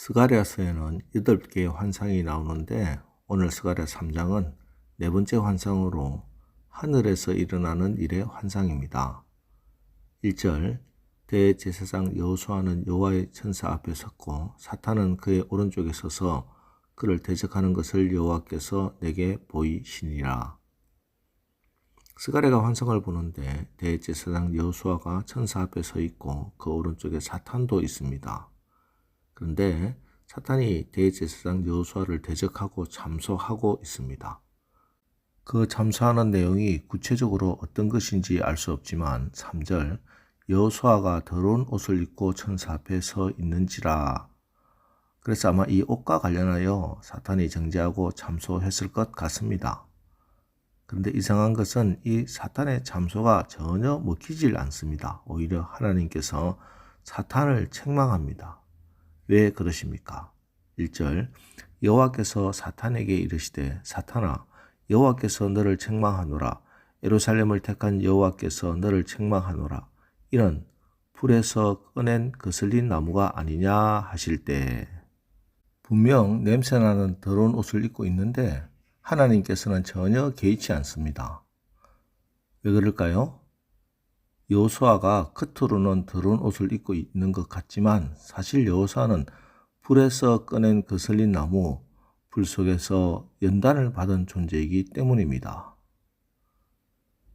스가랴서에는 8개의 환상이 나오는데 오늘 스가랴 3장은 네 번째 환상으로 하늘에서 일어나는 일의 환상입니다. 1절 대제사장 여호수아는 여호와의 천사 앞에 섰고 사탄은 그의 오른쪽에 서서 그를 대적하는 것을 여호와께서 내게 보이시니라. 스가랴가 환상을 보는데 대제사장 여호수아가 천사 앞에 서 있고 그 오른쪽에 사탄도 있습니다. 그런데 사탄이 대제사장 여호수아를 대적하고 참소하고 있습니다. 그 참소하는 내용이 구체적으로 어떤 것인지 알 수 없지만 3절 여호수아가 더러운 옷을 입고 천사 앞에 서 있는지라. 그래서 아마 이 옷과 관련하여 사탄이 정죄하고 참소했을 것 같습니다. 그런데 이상한 것은 이 사탄의 참소가 전혀 먹히질 않습니다. 오히려 하나님께서 사탄을 책망합니다. 왜 그러십니까? 1절 여호와께서 사탄에게 이르시되 사탄아 여호와께서 너를 책망하노라. 예루살렘을 택한 여호와께서 너를 책망하노라. 이는 불에서 꺼낸 거슬린 나무가 아니냐 하실 때 분명 냄새나는 더러운 옷을 입고 있는데 하나님께서는 전혀 개의치 않습니다. 왜 그럴까요? 여호수아가 겉으로는 더러운 옷을 입고 있는 것 같지만 사실 여호수아는 불에서 꺼낸 거슬린 나무, 불 속에서 연단을 받은 존재이기 때문입니다.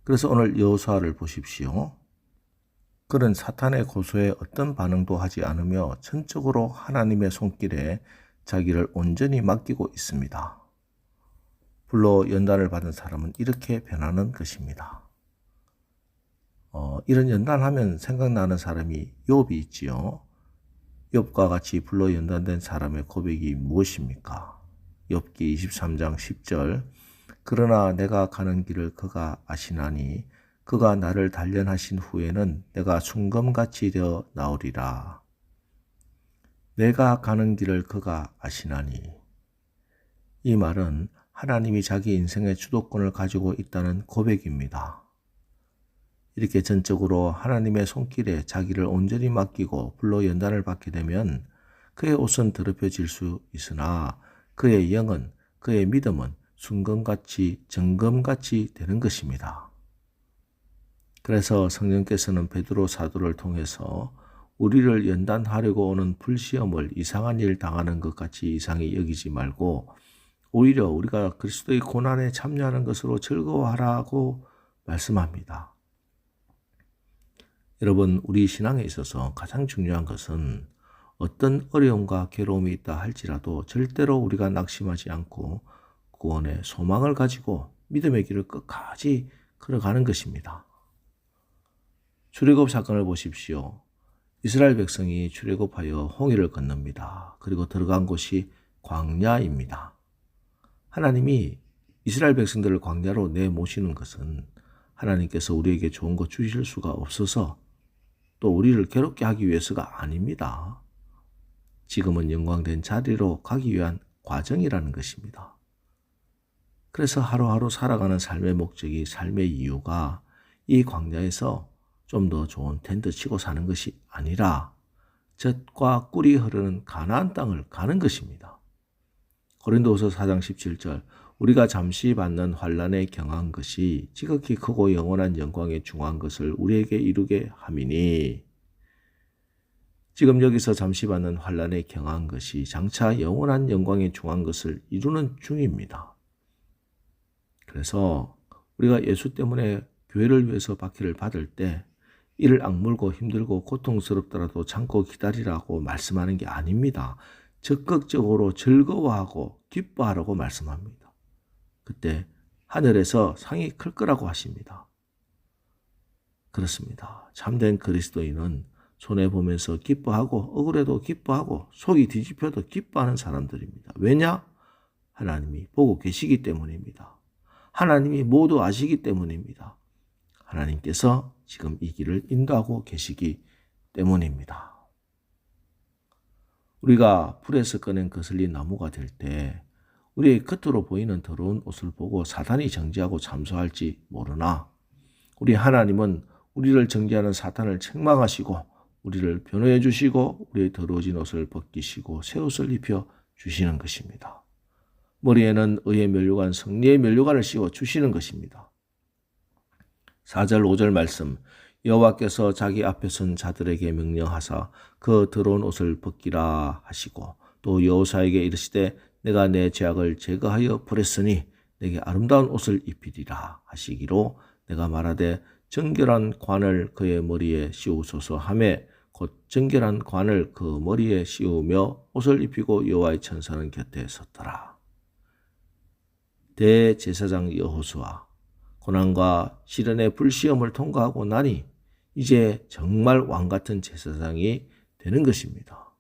그래서 오늘 여호수아를 보십시오. 그는 사탄의 고소에 어떤 반응도 하지 않으며 전적으로 하나님의 손길에 자기를 온전히 맡기고 있습니다. 불로 연단을 받은 사람은 이렇게 변하는 것입니다. 이런 연단하면 생각나는 사람이 욥이 있지요. 욥과 같이 불로 연단된 사람의 고백이 무엇입니까? 욥기 23장 10절 그러나 내가 가는 길을 그가 아시나니 그가 나를 단련하신 후에는 내가 순금같이 되어 나오리라. 내가 가는 길을 그가 아시나니 이 말은 하나님이 자기 인생의 주도권을 가지고 있다는 고백입니다. 이렇게 전적으로 하나님의 손길에 자기를 온전히 맡기고 불로 연단을 받게 되면 그의 옷은 더럽혀질 수 있으나 그의 영은 그의 믿음은 순금같이 정금같이 되는 것입니다. 그래서 성령께서는 베드로 사도를 통해서 우리를 연단하려고 오는 불시험을 이상한 일 당하는 것 같이 이상히 여기지 말고 오히려 우리가 그리스도의 고난에 참여하는 것으로 즐거워하라고 말씀합니다. 여러분, 우리 신앙에 있어서 가장 중요한 것은 어떤 어려움과 괴로움이 있다 할지라도 절대로 우리가 낙심하지 않고 구원의 소망을 가지고 믿음의 길을 끝까지 걸어가는 것입니다. 출애굽 사건을 보십시오. 이스라엘 백성이 출애굽하여 홍해를 건넙니다. 그리고 들어간 곳이 광야입니다. 하나님이 이스라엘 백성들을 광야로 내모시는 것은 하나님께서 우리에게 좋은 것 주실 수가 없어서 또 우리를 괴롭게 하기 위해서가 아닙니다. 지금은 영광된 자리로 가기 위한 과정이라는 것입니다. 그래서 하루하루 살아가는 삶의 목적이, 삶의 이유가 이 광야에서 좀 더 좋은 텐트 치고 사는 것이 아니라 젖과 꿀이 흐르는 가나안 땅을 가는 것입니다. 고린도후서 4장 17절 우리가 잠시 받는 환난에 경한 것이 지극히 크고 영원한 영광에 중한 것을 우리에게 이루게 함이니 지금 여기서 잠시 받는 환난에 경한 것이 장차 영원한 영광에 중한 것을 이루는 중입니다. 그래서 우리가 예수 때문에 교회를 위해서 박해를 받을 때 이를 악물고 힘들고 고통스럽더라도 참고 기다리라고 말씀하는 게 아닙니다. 적극적으로 즐거워하고 기뻐하라고 말씀합니다. 그때 하늘에서 상이 클 거라고 하십니다. 그렇습니다. 참된 그리스도인은 손해보면서 기뻐하고 억울해도 기뻐하고 속이 뒤집혀도 기뻐하는 사람들입니다. 왜냐? 하나님이 보고 계시기 때문입니다. 하나님이 모두 아시기 때문입니다. 하나님께서 지금 이 길을 인도하고 계시기 때문입니다. 우리가 불에서 꺼낸 거슬린 나무가 될 때 우리의 겉으로 보이는 더러운 옷을 보고 사탄이 정죄하고 참소할지 모르나 우리 하나님은 우리를 정죄하는 사탄을 책망하시고 우리를 변호해 주시고 우리의 더러워진 옷을 벗기시고 새 옷을 입혀 주시는 것입니다. 머리에는 의의 면류관, 승리의 면류관을 씌워 주시는 것입니다. 4절 5절 말씀, 여호와께서 자기 앞에 선 자들에게 명령하사 그 더러운 옷을 벗기라 하시고 또 여호사에게 이르시되 내가 내 죄악을 제거하여 버렸으니 내게 아름다운 옷을 입히리라 하시기로 내가 말하되 정결한 관을 그의 머리에 씌우소서 하매 곧 정결한 관을 그 머리에 씌우며 옷을 입히고 여호와의 천사는 곁에 섰더라. 대제사장 여호수아, 고난과 시련의 불시험을 통과하고 나니 이제 정말 왕같은 제사장이 되는 것입니다.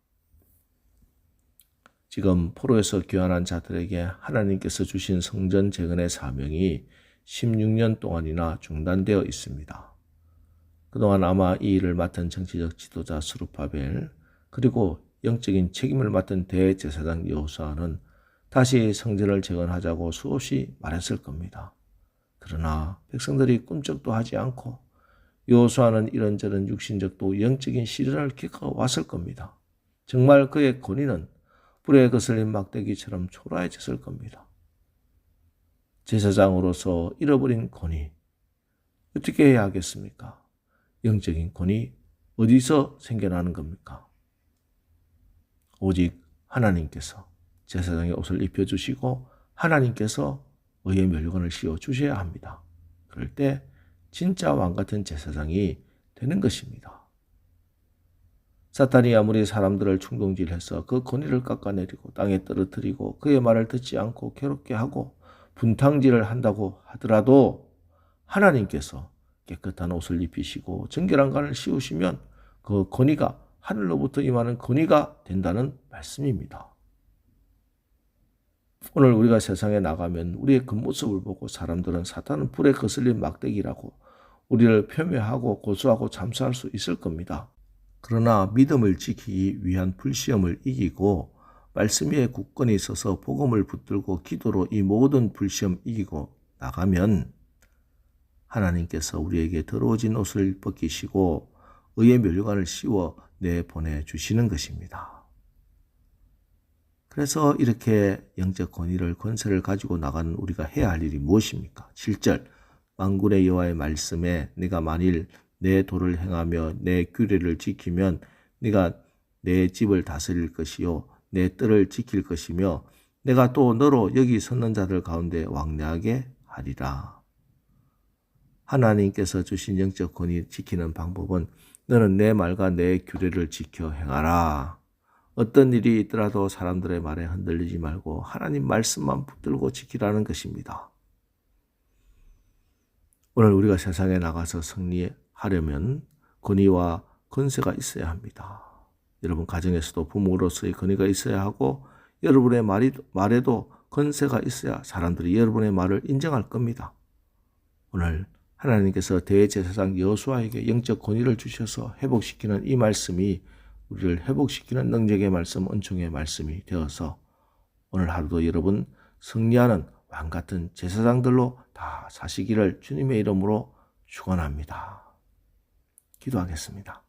지금 포로에서 귀환한 자들에게 하나님께서 주신 성전 재건의 사명이 16년 동안이나 중단되어 있습니다. 그동안 아마 이 일을 맡은 정치적 지도자 스룹바벨 그리고 영적인 책임을 맡은 대제사장 여호수아는 다시 성전을 재건하자고 수없이 말했을 겁니다. 그러나 백성들이 꿈쩍도 하지 않고 여호수아는 이런저런 육신적도 영적인 시련을 겪어왔을 겁니다. 정말 그의 권위는 불에 거슬린 막대기처럼 초라해졌을 겁니다. 제사장으로서 잃어버린 권위, 어떻게 해야 하겠습니까? 영적인 권위 어디서 생겨나는 겁니까? 오직 하나님께서 제사장의 옷을 입혀주시고 하나님께서 의의 면류관을 씌워주셔야 합니다. 그럴 때 진짜 왕같은 제사장이 되는 것입니다. 사탄이 아무리 사람들을 충동질해서 그 권위를 깎아내리고 땅에 떨어뜨리고 그의 말을 듣지 않고 괴롭게 하고 분탕질을 한다고 하더라도 하나님께서 깨끗한 옷을 입히시고 정결한 관을 씌우시면 그 권위가 하늘로부터 임하는 권위가 된다는 말씀입니다. 오늘 우리가 세상에 나가면 우리의 겉모습을 보고 사람들은 사탄은 불에 거슬린 막대기라고 우리를 폄훼하고 고소하고 잠수할 수 있을 겁니다. 그러나 믿음을 지키기 위한 불시험을 이기고 말씀 위에 굳건히 서서 복음을 붙들고 기도로 이 모든 불시험 이기고 나가면 하나님께서 우리에게 더러워진 옷을 벗기시고 의의 면류관을 씌워 내보내 주시는 것입니다. 그래서 이렇게 영적 권위를 권세를 가지고 나가는 우리가 해야 할 일이 무엇입니까? 7절 만군의 여호와의 말씀에 네가 만일 내 도를 행하며 내 규례를 지키면 네가 내 집을 다스릴 것이요 내 뜰을 지킬 것이며 내가 또 너로 여기 섰는 자들 가운데 왕래하게 하리라. 하나님께서 주신 영적 권위 지키는 방법은 너는 내 말과 내 규례를 지켜 행하라. 어떤 일이 있더라도 사람들의 말에 흔들리지 말고 하나님 말씀만 붙들고 지키라는 것입니다. 오늘 우리가 세상에 나가서 승리하려면 권위와 권세가 있어야 합니다. 여러분 가정에서도 부모로서의 권위가 있어야 하고 여러분의 말에도 권세가 있어야 사람들이 여러분의 말을 인정할 겁니다. 오늘 하나님께서 대제사장 여호수아에게 영적 권위를 주셔서 회복시키는 이 말씀이 우리를 회복시키는 능력의 말씀, 은총의 말씀이 되어서 오늘 하루도 여러분 승리하는 왕같은 제사장들로 다 사시기를 주님의 이름으로 축원합니다. 기도하겠습니다.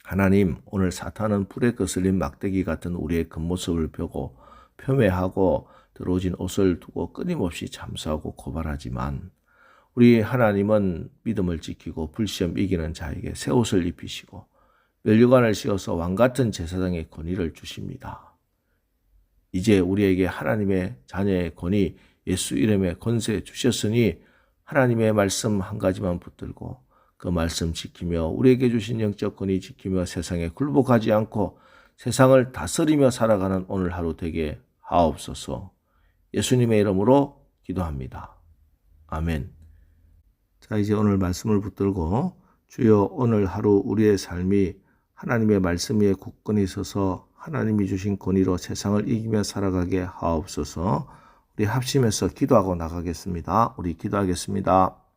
하나님, 오늘 사탄은 불에 거슬린 막대기 같은 우리의 겉모습을 펴고 폄훼하고 더러워진 옷을 두고 끊임없이 잠수하고 고발하지만 우리 하나님은 믿음을 지키고 불시험 이기는 자에게 새 옷을 입히시고 면류관을 씌워서 왕같은 제사장의 권위를 주십니다. 이제 우리에게 하나님의 자녀의 권위, 예수 이름의 권세 주셨으니 하나님의 말씀 한 가지만 붙들고 그 말씀 지키며 우리에게 주신 영적 권위 지키며 세상에 굴복하지 않고 세상을 다스리며 살아가는 오늘 하루 되게 하옵소서. 예수님의 이름으로 기도합니다. 아멘. 자, 이제 오늘 말씀을 붙들고 주여 오늘 하루 우리의 삶이 하나님의 말씀 위에 굳건히 서서 하나님이 주신 권위로 세상을 이기며 살아가게 하옵소서. 우리 합심해서 기도하고 나가겠습니다. 우리 기도하겠습니다.